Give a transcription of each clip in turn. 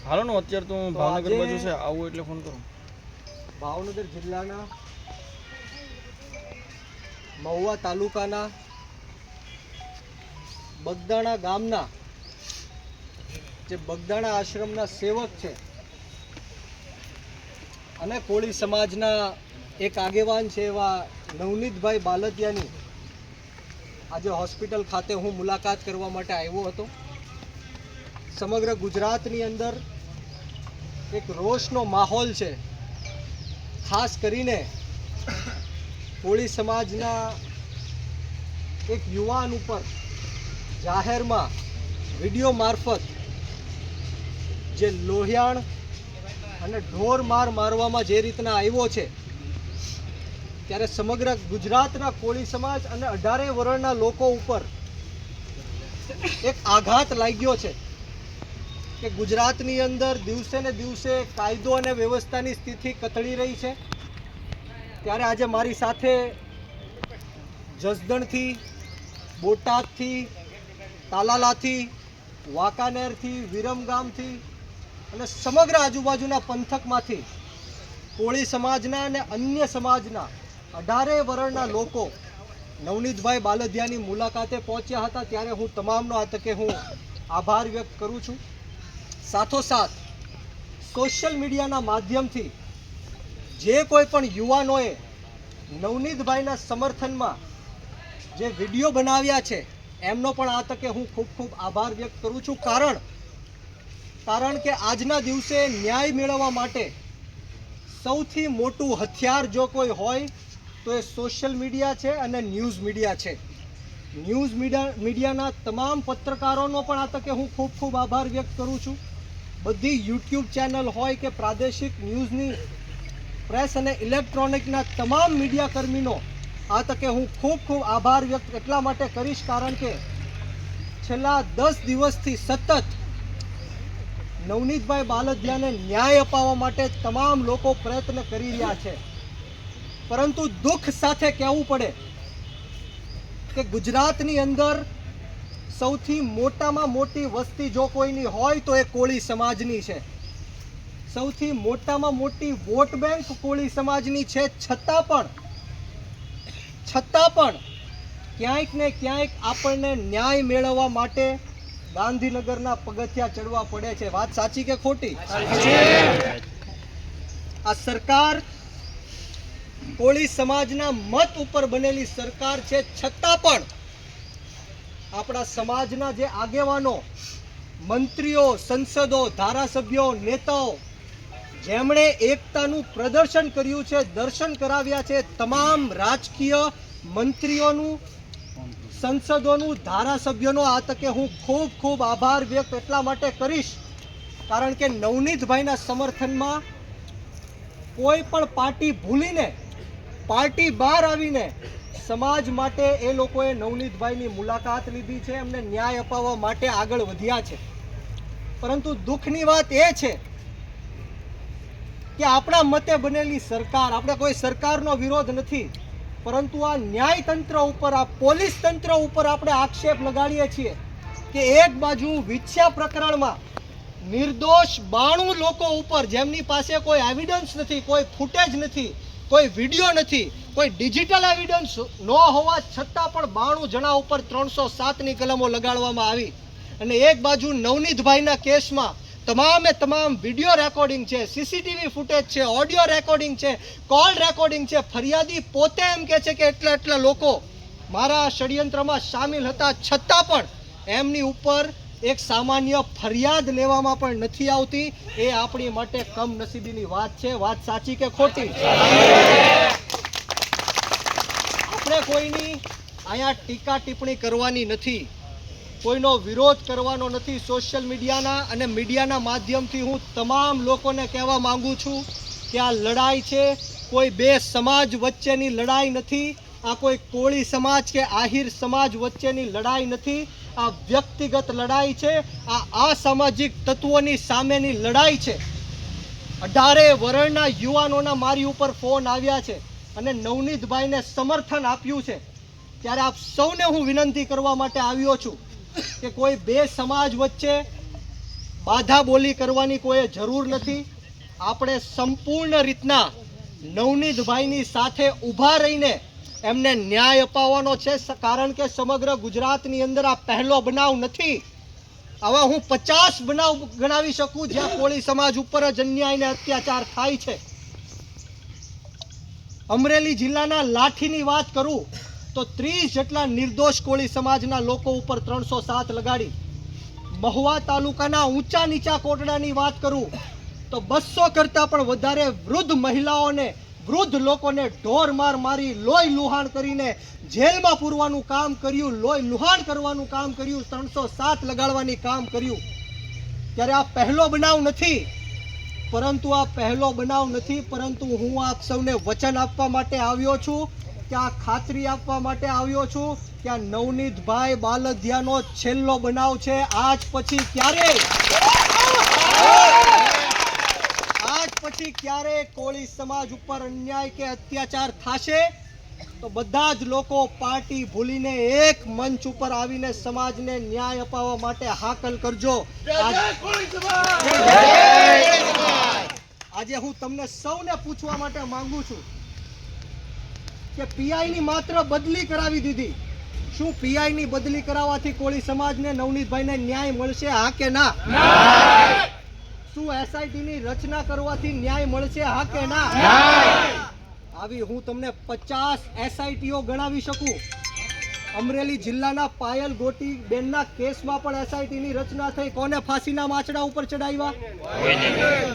હાલો ને અત્યારે તો ભાવનગર બાજુ છે, આવું એટલે ફોન કરો. ભાવનગર જિલ્લાના મહુવા તાલુકાના બગદાણા ગામના જે બગદાણા આશ્રમના સેવક છે અને કોળી સમાજના એક આગેવાન છે એવા નવનીતભાઈ બાલદિયાની આજે હોસ્પિટલ ખાતે હું મુલાકાત કરવા માટે આવ્યો હતો. સમગ્ર ગુજરાતની અંદર એક રોષનો માહોલ છે. ખાસ કરીને કોળી સમાજના એક યુવાન ઉપર જાહેરમાં વિડીયો મારફત જે લોહિયાણ અને ઢોર મારવામાં જે રીતના આવ્યો છે, ત્યારે સમગ્ર ગુજરાતના કોળી સમાજ અને 18 વર્ણના લોકો ઉપર એક આઘાત લાગ્યો છે કે ગુજરાતની અંદર દિવસે ને દિવસે કાયદો અને વ્યવસ્થાની સ્થિતિ કથળી રહી છે. ત્યારે આજે મારી સાથે જસદણથી, બોટાદથી, તાલાલાથી, વાંકાનેરથી, વિરમગામથી અને સમગ્ર આજુબાજુના પંથકમાંથી કોળી સમાજના અને અન્ય સમાજના 18 વર્ણના લોકો નવનીતભાઈ બાલદિયાની મુલાકાતે પહોંચ્યા હતા. ત્યારે હું તમામનો આ તકે હું આભાર વ્યક્ત કરું છું. સાથોસાથ સોશિયલ મીડિયાના માધ્યમથી જે કોઈ પણ યુવાનોએ નવનીતભાઈના સમર્થનમાં જે વિડીયો બનાવ્યા છે એમનો પણ આ તકે હું ખૂબ ખૂબ આભાર વ્યક્ત કરું છું. કારણ કે આજના દિવસે ન્યાય મેળવવા માટે સૌથી મોટું હથિયાર જો કોઈ હોય તો એ સોશિયલ મીડિયા છે અને ન્યૂઝ મીડિયા છે. ન્યૂઝ મીડિયાના તમામ પત્રકારોનો પણ આ તકે હું ખૂબ ખૂબ આભાર વ્યક્ત કરું છું. બધી યુટ્યુબ ચેનલ હોય કે પ્રાદેશિક ન્યૂઝની પ્રેસ અને ઇલેક્ટ્રોનિકના તમામ મીડિયા કર્મીનો આ તકે હું ખૂબ ખૂબ આભાર વ્યક્ત એટલા માટે કરીશ કારણ કે છેલ્લા 10 દિવસથી સતત નવનીતભાઈ બાલદિયાને ન્યાય અપાવવા માટે તમામ લોકો પ્રયત્ન કરી રહ્યા છે. પરંતુ દુઃખ સાથે કહેવું પડે કે ગુજરાતની અંદર સૌથી મોટામાં મોટી વસ્તી જો કોઈની હોય તો એ કોળી સમાજની છે. સૌથી મોટામાં મોટી વોટ બેંક કોળી સમાજની છે. છતાં પણ ક્યાંક ને ક્યાંક આપણને ન્યાય મેળવવા માટે ગાંધીનગરના પગથિયા ચડવા પડે છે. વાત સાચી કે ખોટી? આ સરકાર કોળી સમાજના મત ઉપર બનેલી સરકાર છે. છતાં પણ આપણા સમાજના જે આગેવાનો, મંત્રીઓ, સંસદો, ધારાસભ્યો, નેતાઓ જેમણે એકતાનું પ્રદર્શન કર્યું છે, દર્શન કરાવ્યા છે, તમામ રાજકીય મંત્રીઓનું, સંસદોનું, ધારાસભ્યોનો આ તકે હું ખૂબ ખૂબ આભાર વ્યક્ત એટલા માટે કરીશ કારણ કે નવનીતભાઈના સમર્થનમાં કોઈ પણ પાર્ટી ભૂલીને પાર્ટી બહાર આવીને સમાજ માટે એ લોકોએ નવનીતભાઈની મુલાકાત લીધી છે, એમને ન્યાય અપાવવા માટે આગળ વધ્યા છે. પરંતુ દુઃખની વાત એ છે કે આપણા મતે બનેલી સરકાર, આપણે કોઈ સરકારનો વિરોધ નથી, પરંતુ આ ન્યાયતંત્ર ઉપર, આ પોલીસ તંત્ર ઉપર આપણે આક્ષેપ લગાડીએ છીએ કે એક બાજુ વિછ્યા પ્રકરણમાં નિર્દોષ 92 લોકો ઉપર જેમની પાસે કોઈ એવિડન્સ નથી, કોઈ ફૂટેજ નથી, કોઈ વિડીયો નથી, કોઈ ડિજિટલ એવિડન્સ ન હોવા છતાં પણ 92 જણા ઉપર 307ની કલમો લગાડવામાં આવી અને એક બાજુ નવનીતભાઈના કેસમાં તમામે તમામ વિડીયો રેકોર્ડિંગ છે, સીસીટીવી ફૂટેજ છે, ઓડિયો રેકોર્ડિંગ છે, કોલ રેકોર્ડિંગ છે. ફરિયાદી પોતે એમ કહે છે કે એટલા લોકો મારા ષડયંત્રમાં સામેલ હતા, છતાં પણ એમની ઉપર એક સામાન્ય ફરિયાદ લેવામાં પણ નથી આવતી. એ આપણી માટે કમનસીબીની વાત છે. વાત સાચી કે ખોટી? આપણે કોઈની અહીંયા ટીકા ટિપ્પણી કરવાની નથી, કોઈનો વિરોધ કરવાનો નથી. સોશિયલ મીડિયાના અને મીડિયાના માધ્યમથી હું તમામ લોકોને કહેવા માંગુ છું કે આ લડાઈ છે કોઈ બે સમાજ વચ્ચેની લડાઈ નથી. આ કોઈ કોળી સમાજ કે આહિર સમાજ વચ્ચેની લડાઈ નથી. આ વ્યક્તિગત લડાઈ છે. આ અસામાજિક તત્વોની સામેની લડાઈ છે. 18 વર્ણના યુવાનોના મારી ઉપર ફોન આવ્યા છે અને નવનીતભાઈને સમર્થન આપ્યું છે. ત્યારે આપ સૌને હું વિનંતી કરવા માટે આવ્યો છું કે કોઈ બે સમાજ વચ્ચે બાધા બોલી કરવાની કોઈ જરૂર નથી. આપણે સંપૂર્ણ રીતના નવનીતભાઈની સાથે ઊભા રહીને એમને ન્યાય અપાવવાનો છે, કારણ કે સમગ્ર ગુજરાતની અંદર આ પહેલો બનાવ નથી. આવા હું 50 બનાવ ગણાવી શકું જ્યાં કોળી સમાજ ઉપર જ અન્યાય અને અત્યાચાર થાય છે. અમરેલી જિલ્લાના લાઠીની વાત કરું તો 30 જેટલા નિર્દોષ કોળી સમાજના લોકો ઉપર 307 લગાડી. મહુવા તાલુકાના ઊંચા નીચા કોટડાની વાત કરું તો 200 કરતા પણ વધારે વૃદ્ધ મહિલાઓને, વૃદ્ધ લોકોને ઢોર માર મારી લોહી લુહાણ કરીને જેલમાં પૂરવાનું કામ કર્યું, લોહી લુહાણ કરવાનું કામ કર્યું, 307 લગાડવાની કામ કર્યું. ત્યારે આ પહેલો બનાવ નથી, પરંતુ હું આપ સૌને વચન આપવા માટે આવ્યો છું, કે આ ખાતરી આપવા માટે આવ્યો છું કે આ નવનીતભાઈ બાલદિયાનો છેલ્લો બનાવ છે. આજ પછી ક્યારે કોળી સમાજ ઉપર અન્યાય કે અત્યાચાર થશે તો બધા જ લોકો પાર્ટી ભૂલીને એક મંચ ઉપર આવીને સમાજને ન્યાય અપાવવા માટે હાકલ કરજો. આજે હું તમને સૌને પૂછવા માટે માંગુ છું કે પીઆઈ ની માત્ર બદલી કરાવી દીધી, શું પીઆઈ ની બદલી કરાવવાથી કોળી સમાજને, નવનીતભાઈને ન્યાય મળશે, હા કે ના? શું એસઆઈટી ની રચના કરવાથી ન્યાય મળશે, હા કે ના? આવી હું તમને 50 એસઆઈટીઓ ગણાવી શકું. અમરેલી જિલ્લાના પાયલ ગોટી બેનના કેસમાં પણ એસઆઈટી ની રચના થઈ. કોને ફાંસીના માચડા ઉપર ચડાવ્યા?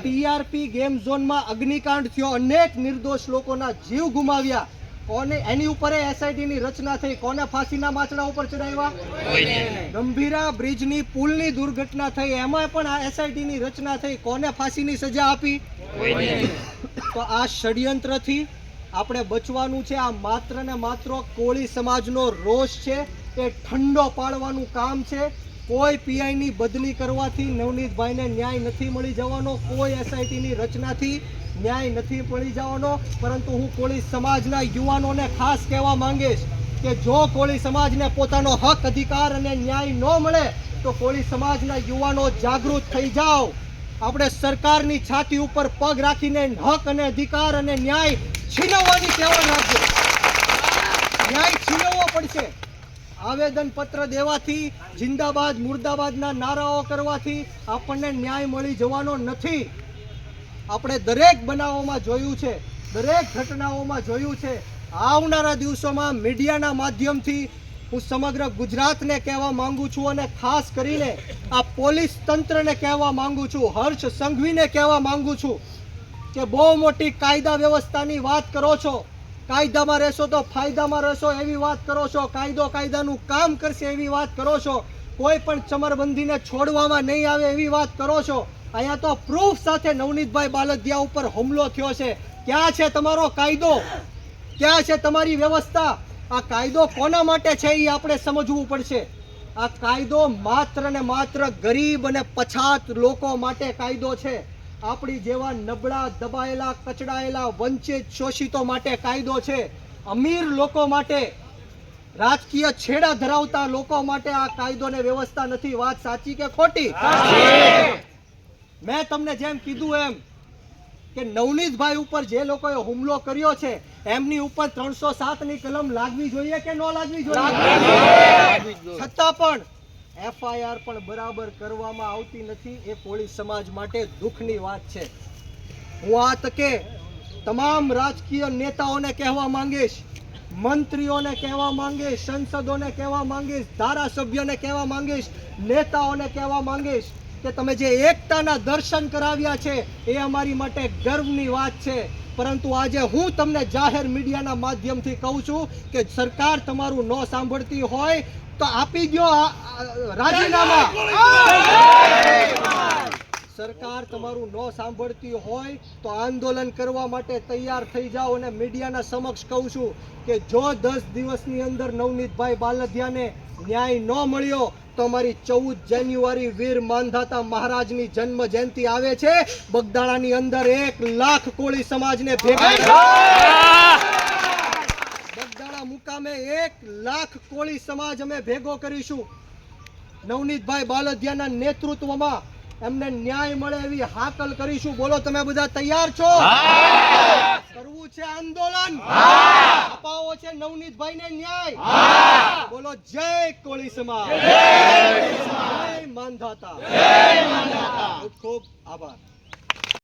ટીઆરપી ગેમ ઝોનમાં અગ્નિકાંડ થયો, અનેક નિર્દોષ લોકોના જીવ ગુમાવ્યા. કોને એની ઉપર એસઆઈટી ની રચના થઈ? કોને ફાંસીના માચડા ઉપર ચડાવ્યા? ગંભીરા બ્રિજની પુલની દુર્ઘટના થઈ, એમાં પણ આ એસઆઈટી ની રચના થઈ. કોને ફાંસીની સજા આપી? તો આ ષડયંત્રથી આપણે બચવાનું છે. આ માત્ર ને માત્ર કોળી સમાજનો રોષ છે, એ ઠંડો પાડવાનું કામ છે. કોઈ પીઆઈ ની બદલી કરવાથી નવનીતભાઈને ન્યાય નથી મળી જવાનો, કોઈ એસઆઈટી ની રચનાથી ન્યાય નથી મળી જવાનો. પરંતુ હું કોળી સમાજના યુવાનોને ખાસ કહેવા માંગીશ કે જો કોળી સમાજને પોતાનો હક, અધિકાર અને ન્યાય ન મળે તો કોળી સમાજના યુવાનો જાગૃત થઈ જાઓ. આપણે સરકારની છાતી ઉપર પગ રાખીને હક અને અધિકાર અને ન્યાય છીનવવાની ટેવ રાખજો. ન્યાય છીનવવો પડશે. આવેદન પત્ર દેવાથી, જિંદાબાદ મુર્દાબાદના નારાઓ કરવાથી આપણને ન્યાય મળી જવાનો નથી. આપણે દરેક બનાવોમાં જોયું છે, દરેક ઘટનાઓમાં જોયું છે. આવનારા દિવસોમાં મીડિયાના માધ્યમથી હું સમગ્ર ગુજરાતને કહેવા માંગુ છું, અને ખાસ કરીને આ પોલીસ તંત્રને કહેવા માંગુ છું, હર્ષ સંઘવીને કહેવા માંગુ છું કે બહુ મોટી કાયદા વ્યવસ્થાની વાત કરો છો, કાયદામાં રહેશો તો ફાયદામાં રહેશો એવી વાત કરો છો, કાયદો કાયદાનું કામ કરશે એવી વાત કરો છો, કોઈ પણ ચમરબંધીને છોડવામાં નહીં આવે એવી વાત કરો છો. અહીંયા તો પ્રૂફ સાથે નવનીતભાઈ બાલદિયા ઉપર હુમલો થયો છે. ક્યાં છે તમારો કાયદો? ક્યાં છે તમારી વ્યવસ્થા? આ કાયદો કોના માટે છે એ આપણે સમજવું પડશે. આ કાયદો માત્ર ને માત્ર ગરીબ અને પછાત લોકો માટે કાયદો છે. આપણી જેવા નબળા, દબાયેલા, કચડાયેલા, વંચિત, શોષિતો માટે કાયદો છે. અમીર લોકો માટે, રાજકીય છેડા ધરાવતા લોકો માટે આ કાયદો ને વ્યવસ્થા નથી. વાત સાચી કે ખોટી? મેં તમને જેમ કીધું એમ કે નવનીતભાઈ ઉપર જે લોકોએ હુમલો કર્યો છે એમની ઉપર 307 ની કલમ લાગવી જોઈએ કે ન લાગવી જોઈએ? છતાં પણ એફઆઈઆર પણ બરાબર કરવામાં આવતી નથી. એ કોળી સમાજ માટે દુઃખની વાત છે. હું આ તકે તમામ રાજકીય નેતાઓને કહેવા માંગીશ, મંત્રીઓને કહેવા માંગીશ, સંસદોને કહેવા માંગીશ, ધારાસભ્યોને કહેવા માંગીશ, નેતાઓને કહેવા માંગીશ કે તમે જે એકતાના દર્શન કરાવ્યા છે એ અમારી માટે ગર્વની વાત છે. પરંતુ આજે હું તમને જાહેર મીડિયાના માધ્યમથી કહું છું કે સરકાર તમારું ન સાંભળતી હોય તો આપી દો રાજીનામા. સરકાર તમારું ન સાંભળતી હોય તો આંદોલન કરવા માટે તૈયાર થઈ જાઓ. અને મીડિયાના સમક્ષ કહું છું કે જો 10 દિવસની અંદર નવનીતભાઈ બાલદિયાને ન્યાય ન મળ્યો તો અમારી 14 જાન્યુઆરી વીર માંધાતા મહારાજની જન્મ જયંતિ આવે છે. બગદાણાની અંદર 1 લાખ કોળી સમાજને ભેગા બગદાણા મુકામે 1 લાખ કોળી સમાજ અમે ભેગો કરીશું. નવનીતભાઈ બાલદિયાના નેતૃત્વમાં એમને ન્યાય મળે એવી હાકલ કરીશું. બોલો, તમે બધા તૈયાર છો? કરવું છે આંદોલન, અપાવો છે નવનીતભાઈને ન્યાય. બોલો, જય કોળી સમાજ, જય માંધાતા. ખૂબ ખૂબ આભાર.